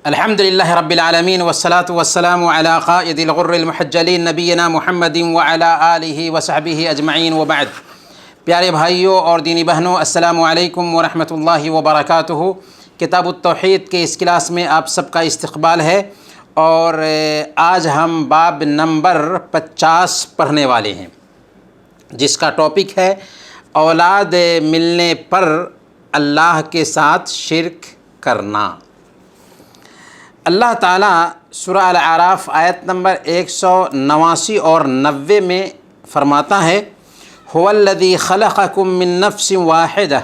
الحمد للہ رب العالمین والصلاة والسلام علی قائد الغر المحجلین نبینا محمد وعلی آلہ وصحبہ اجمعین وبعد۔ پیارے بھائیوں اور دینی بہنوں، السلام علیکم ورحمۃ اللہ وبرکاتہ۔ کتاب التوحید کے اس کلاس میں آپ سب کا استقبال ہے، اور آج ہم باب نمبر 50 پڑھنے والے ہیں، جس کا ٹاپک ہے اولاد ملنے پر اللہ کے ساتھ شرک کرنا۔ اللہ تعالیٰ سورہ الاعراف آیت نمبر 189 اور 90 میں فرماتا ہے، هو الذی خلقکم من نفس واحدہ،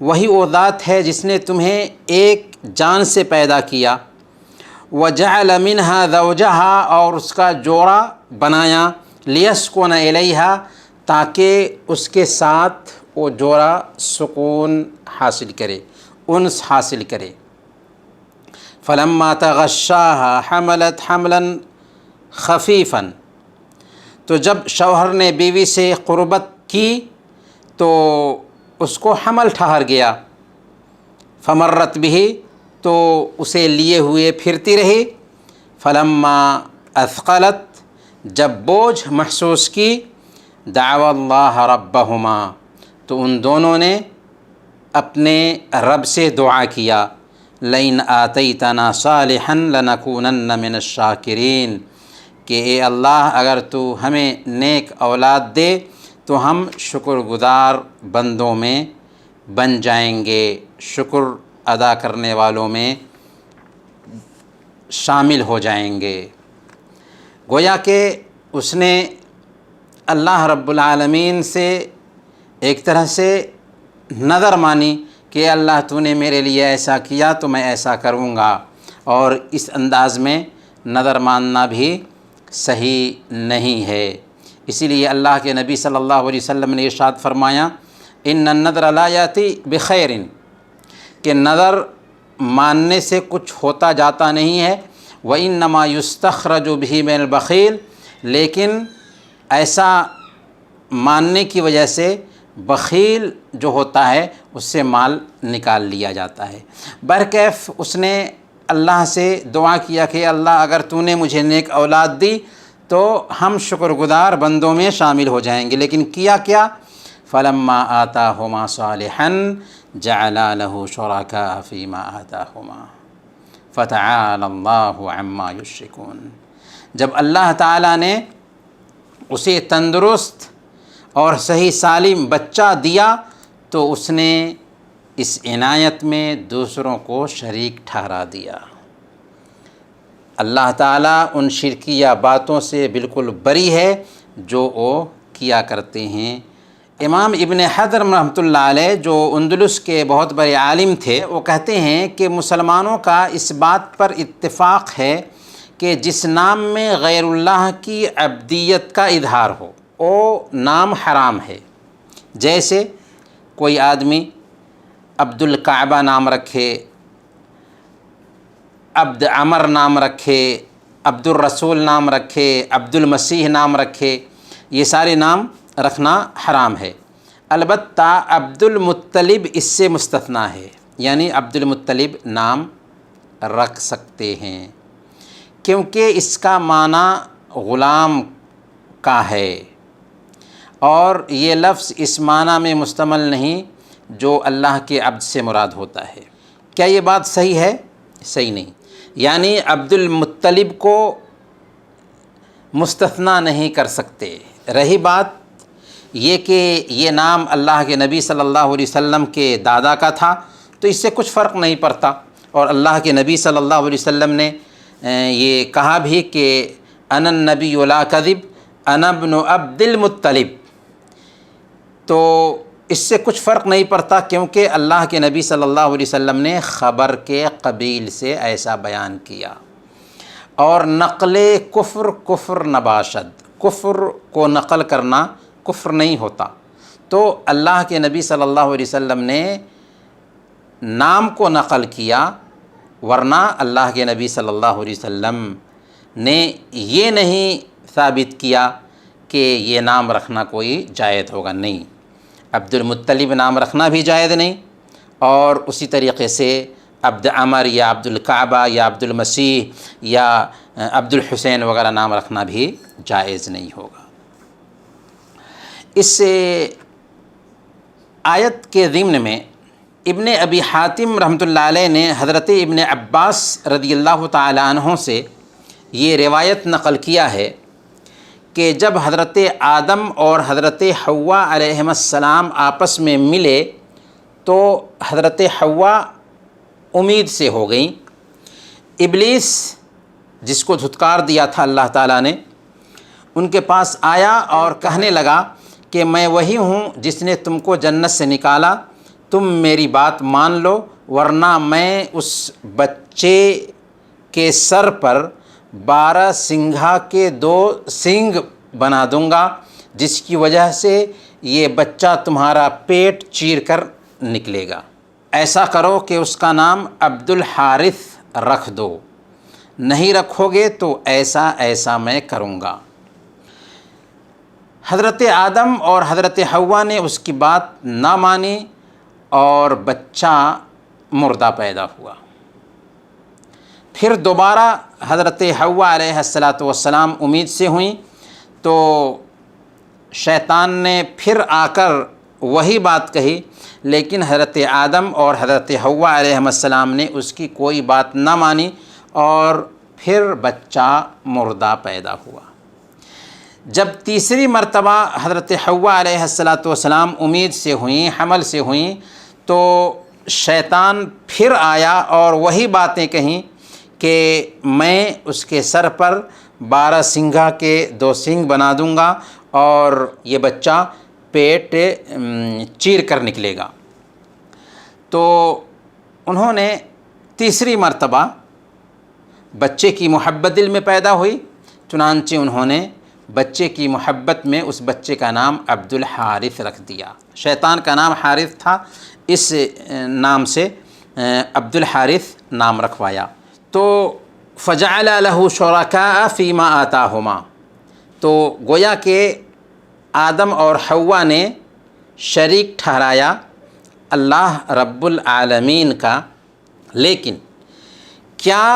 وہی وہ ذات ہے جس نے تمہیں ایک جان سے پیدا کیا، وجعل منہا زوجہا، اور اس کا جوڑا بنایا، لیسکن الیہا، تاکہ اس کے ساتھ وہ جوڑا سکون حاصل کرے، انس حاصل کرے۔ فلما تغشاها حملت حملا خفیفا، تو جب شوہر نے بیوی سے قربت کی تو اس کو حمل ٹھہر گیا، فمرت به، تو اسے لیے ہوئے پھرتی رہی، فلما اثقلت، جب بوجھ محسوس کی، دعوا اللہ ربہما، تو ان دونوں نے اپنے رب سے دعا کیا، لئن آتیتنا صالحا لنکونن من الشاکرین، کہ اے اللہ اگر تو ہمیں نیک اولاد دے تو ہم شکر گزار بندوں میں بن جائیں گے، شکر ادا کرنے والوں میں شامل ہو جائیں گے۔ گویا کہ اس نے اللہ رب العالمین سے ایک طرح سے نظر مانی کہ اللہ تو نے میرے لیے ایسا کیا تو میں ایسا کروں گا، اور اس انداز میں نظر ماننا بھی صحیح نہیں ہے۔ اسی لیے اللہ کے نبی صلی اللہ علیہ وسلم نے ارشاد فرمایا، ان النذر لا یاتی بخیر، کہ نظر ماننے سے کچھ ہوتا جاتا نہیں ہے، وانما یستخرج به من البخیل، لیکن ایسا ماننے کی وجہ سے بخیل جو ہوتا ہے اس سے مال نکال لیا جاتا ہے۔ برکیف اس نے اللہ سے دعا کیا کہ اللہ اگر تو نے مجھے نیک اولاد دی تو ہم شکر گزار بندوں میں شامل ہو جائیں گے، لیکن کیا کیا؟ فلما آتاہما صالحا جعلا له شرکاء فیما آتاہما فتعالی اللہ عما یشرکون۔ جب اللہ تعالیٰ نے اسے تندرست اور صحیح سالم بچہ دیا تو اس نے اس عنایت میں دوسروں کو شریک ٹھہرا دیا۔ اللہ تعالیٰ ان شرکیہ باتوں سے بالکل بری ہے جو وہ کیا کرتے ہیں۔ امام ابن حزم رحمۃ اللہ علیہ، جو اندلس کے بہت بڑے عالم تھے، وہ کہتے ہیں کہ مسلمانوں کا اس بات پر اتفاق ہے کہ جس نام میں غیر اللہ کی عبدیت کا اظہار ہو وہ نام حرام ہے۔ جیسے کوئی آدمی عبد الکعبہ نام رکھے، عبد عمر نام رکھے، عبد الرسول نام رکھے، عبد المسیح نام رکھے، یہ سارے نام رکھنا حرام ہے۔ البتہ عبد المطلب اس سے مستثنیٰ ہے، یعنی عبد المطلب نام رکھ سکتے ہیں، کیونکہ اس کا معنی غلام کا ہے، اور یہ لفظ اس معنی میں مشتمل نہیں جو اللہ کے عبد سے مراد ہوتا ہے۔ کیا یہ بات صحیح ہے؟ صحیح نہیں، یعنی عبد المطلب کو مستثنیٰ نہیں کر سکتے۔ رہی بات یہ کہ یہ نام اللہ کے نبی صلی اللہ علیہ وسلم کے دادا کا تھا تو اس سے کچھ فرق نہیں پڑتا، اور اللہ کے نبی صلی اللہ علیہ وسلم نے یہ کہا بھی کہ انا النبی لا کذب انا ابن عبد المطلب، تو اس سے کچھ فرق نہیں پڑتا، کیونکہ اللہ کے نبی صلی اللہ علیہ وسلم نے خبر کے قبیل سے ایسا بیان کیا۔ اور نقل کفر کفر نباشد، کفر کو نقل کرنا کفر نہیں ہوتا، تو اللہ کے نبی صلی اللہ علیہ وسلم نے نام کو نقل کیا، ورنہ اللہ کے نبی صلی اللہ علیہ وسلم نے یہ نہیں ثابت کیا کہ یہ نام رکھنا کوئی جائز ہوگا، نہیں۔ عبد المطلب نام رکھنا بھی جائز نہیں، اور اسی طریقے سے عبد عمر یا عبد الکعبہ یا عبد المسیح یا عبد الحسین وغیرہ نام رکھنا بھی جائز نہیں ہوگا۔ اس آیت کے ضمن میں ابن ابی حاتم رحمۃ اللہ علیہ نے حضرت ابن عباس رضی اللہ تعالی عنہ سے یہ روایت نقل کیا ہے کہ جب حضرت آدم اور حضرت حوا علیہم السلام آپس میں ملے تو حضرت حوا امید سے ہو گئیں۔ ابلیس جس کو دھتکار دیا تھا اللہ تعالیٰ نے، ان کے پاس آیا اور کہنے لگا کہ میں وہی ہوں جس نے تم کو جنت سے نکالا، تم میری بات مان لو ورنہ میں اس بچے کے سر پر 12 سنگھا کے 2 سینگ بنا دوں گا، جس کی وجہ سے یہ بچہ تمہارا پیٹ چیر کر نکلے گا۔ ایسا کرو کہ اس کا نام عبد الحارث رکھ دو، نہیں رکھو گے تو ایسا ایسا میں کروں گا۔ حضرت آدم اور حضرت حوا نے اس کی بات نہ مانی اور بچہ مردہ پیدا ہوا۔ پھر دوبارہ حضرت حوا علیہ السلام امید سے ہوئیں تو شیطان نے پھر آ کر وہی بات کہی، لیکن حضرت آدم اور حضرت حوا علیہ السلام نے اس کی کوئی بات نہ مانی اور پھر بچہ مردہ پیدا ہوا۔ جب تیسری مرتبہ حضرت حوا علیہ السلام امید سے ہوئیں، حمل سے ہوئیں، تو شیطان پھر آیا اور وہی باتیں کہیں کہ میں اس کے سر پر 12 سنگھا کے 2 سینگ بنا دوں گا اور یہ بچہ پیٹ چیر کر نکلے گا۔ تو انہوں نے تیسری مرتبہ بچے کی محبت دل میں پیدا ہوئی، چنانچہ انہوں نے بچے کی محبت میں اس بچے کا نام عبد الحارث رکھ دیا۔ شیطان کا نام حارث تھا، اس نام سے عبد الحارث نام رکھوایا۔ تو فجعل له شرکاء فیما آتاہما، تو گویا کہ آدم اور حوا نے شریک ٹھہرایا اللہ رب العالمین کا۔ لیکن کیا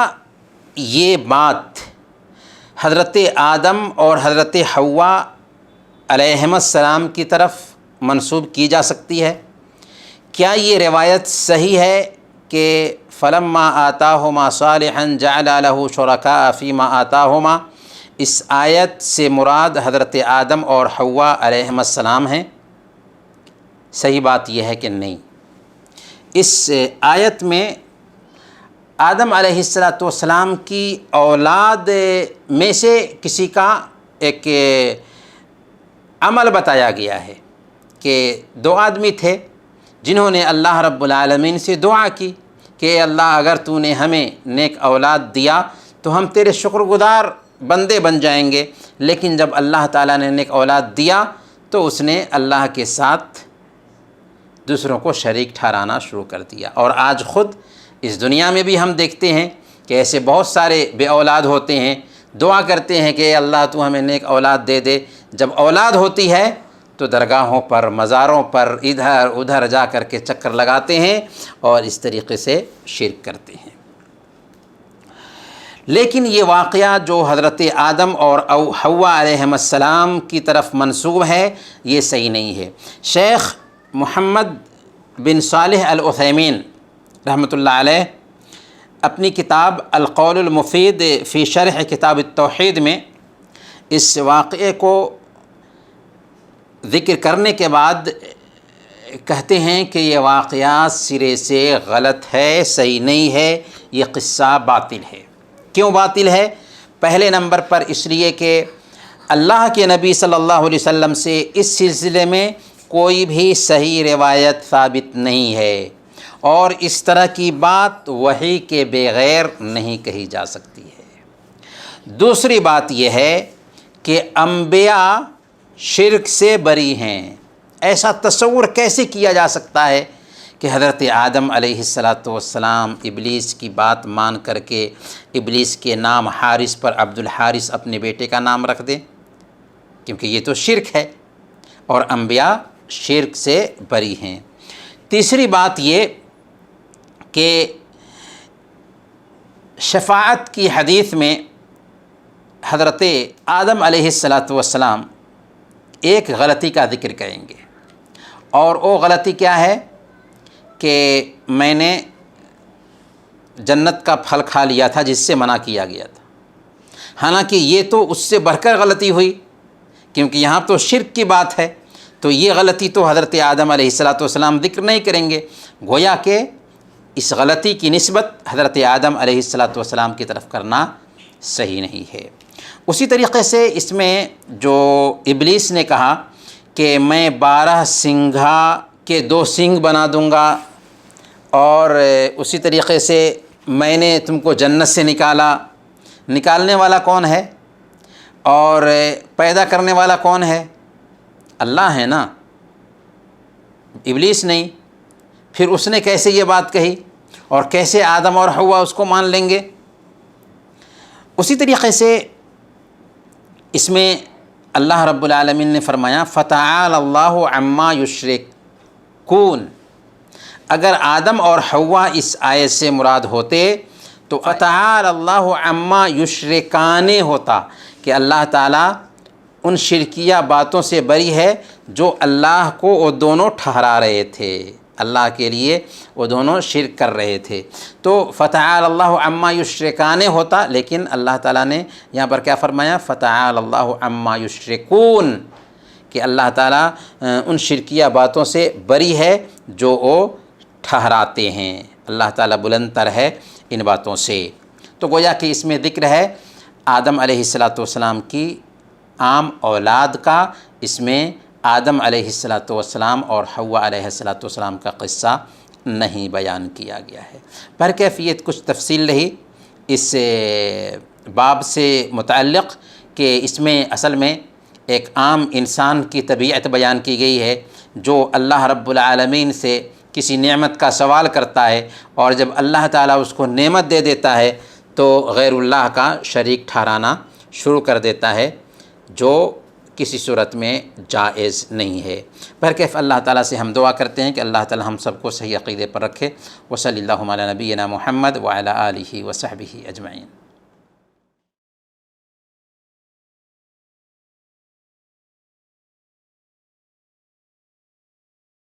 یہ بات حضرت آدم اور حضرت حوا علیہم السلام کی طرف منسوب کی جا سکتی ہے؟ کیا یہ روایت صحیح ہے کہ فلما آتاہما صالحا جعل له شرکاء فیما آتاہما، اس آیت سے مراد حضرت آدم اور حوا علیہم السلام ہیں؟ صحیح بات یہ ہے کہ نہیں۔ اس آیت میں آدم علیہ السلام کی اولاد میں سے کسی کا ایک عمل بتایا گیا ہے کہ 2 آدمی تھے جنہوں نے اللہ رب العالمین سے دعا کی کہ اے اللہ اگر تو نے ہمیں نیک اولاد دیا تو ہم تیرے شکر گزار بندے بن جائیں گے، لیکن جب اللہ تعالیٰ نے نیک اولاد دیا تو اس نے اللہ کے ساتھ دوسروں کو شریک ٹھہرانا شروع کر دیا۔ اور آج خود اس دنیا میں بھی ہم دیکھتے ہیں کہ ایسے بہت سارے بے اولاد ہوتے ہیں، دعا کرتے ہیں کہ اے اللہ تو ہمیں نیک اولاد دے دے، جب اولاد ہوتی ہے تو درگاہوں پر، مزاروں پر ادھر ادھر جا کر کے چکر لگاتے ہیں اور اس طریقے سے شرک کرتے ہیں۔ لیکن یہ واقعہ جو حضرت آدم اور حوا علیہم السلام کی طرف منسوب ہے یہ صحیح نہیں ہے۔ شیخ محمد بن صالح العثیمین رحمۃ اللہ علیہ اپنی کتاب القول المفید فی شرح کتاب التوحید میں اس واقعے کو ذکر کرنے کے بعد کہتے ہیں کہ یہ واقعہ سرے سے غلط ہے، صحیح نہیں ہے، یہ قصہ باطل ہے۔ کیوں باطل ہے؟ پہلے نمبر پر اس لیے کہ اللہ کے نبی صلی اللہ علیہ وسلم سے اس سلسلے میں کوئی بھی صحیح روایت ثابت نہیں ہے، اور اس طرح کی بات وحی کے بغیر نہیں کہی جا سکتی ہے۔ دوسری بات یہ ہے کہ انبیاء شرک سے بری ہیں۔ ایسا تصور کیسے کیا جا سکتا ہے کہ حضرت آدم علیہ السلام ابلیس کی بات مان کر کے ابلیس کے نام حارث پر عبد الحارث اپنے بیٹے کا نام رکھ دیں؟ کیونکہ یہ تو شرک ہے اور انبیاء شرک سے بری ہیں۔ تیسری بات یہ کہ شفاعت کی حدیث میں حضرت آدم علیہ الصلاۃ والسلام ایک غلطی کا ذکر کریں گے، اور وہ غلطی کیا ہے کہ میں نے جنت کا پھل کھا لیا تھا جس سے منع کیا گیا تھا۔ حالانکہ یہ تو اس سے بڑھ کر غلطی ہوئی، کیونکہ یہاں تو شرک کی بات ہے، تو یہ غلطی تو حضرت آدم علیہ الصلاۃ والسلام ذکر نہیں کریں گے، گویا کہ اس غلطی کی نسبت حضرت آدم علیہ الصلاۃ والسلام کی طرف کرنا صحیح نہیں ہے۔ اسی طریقے سے اس میں جو ابلیس نے کہا کہ میں 12 سنگھا کے 2 سینگ بنا دوں گا، اور اسی طریقے سے میں نے تم کو جنت سے نکالا، نکالنے والا کون ہے اور پیدا کرنے والا کون ہے؟ اللہ ہے نا، ابلیس نہیں۔ پھر اس نے کیسے یہ بات کہی، اور کیسے آدم اور حوا اس کو مان لیں گے؟ اسی طریقے سے اس میں اللہ رب العالمین نے فرمایا فَتَعَالَ اللَّهُ عَمَّا يُشْرِكُونَ۔ اگر آدم اور حوا اس آیت سے مراد ہوتے تو فَتَعَالَ اللَّهُ عَمَّا يُشْرِكَانِ ہوتا کہ اللہ تعالیٰ ان شرکیہ باتوں سے بری ہے جو اللہ کو وہ دونوں ٹھہرا رہے تھے، اللہ کے لیے وہ دونوں شرک کر رہے تھے، تو فَتَعَالَ اللَّهُ عَمَّا يُشْرِكَانِ ہوتا، لیکن اللہ تعالیٰ نے یہاں پر کیا فرمایا؟ فَتَعَالَ اللَّهُ عَمَّا يُشْرِكُونَ، کہ اللہ تعالیٰ ان شرکیہ باتوں سے بری ہے جو وہ ٹھہراتے ہیں، اللہ تعالیٰ بلند تر ہے ان باتوں سے۔ تو گویا کہ اس میں ذکر ہے آدم علیہ الصلاۃ والسلام کی عام اولاد کا، اس میں آدم علیہ الصلاۃ والسلام اور حوا علیہ الصلاۃ والسلام کا قصہ نہیں بیان کیا گیا ہے۔ پر کیفیت کچھ تفصیل رہی اس باب سے متعلق کہ اس میں اصل میں ایک عام انسان کی طبیعت بیان کی گئی ہے، جو اللہ رب العالمین سے کسی نعمت کا سوال کرتا ہے، اور جب اللہ تعالیٰ اس کو نعمت دے دیتا ہے تو غیر اللہ کا شریک ٹھہرانا شروع کر دیتا ہے، جو کسی صورت میں جائز نہیں ہے۔ بہرکیف اللہ تعالیٰ سے ہم دعا کرتے ہیں کہ اللہ تعالیٰ ہم سب کو صحیح عقیدے پر رکھے۔ وصلی اللہ علی نبینا محمد وعلی آلہ وصحبہ اجمعین۔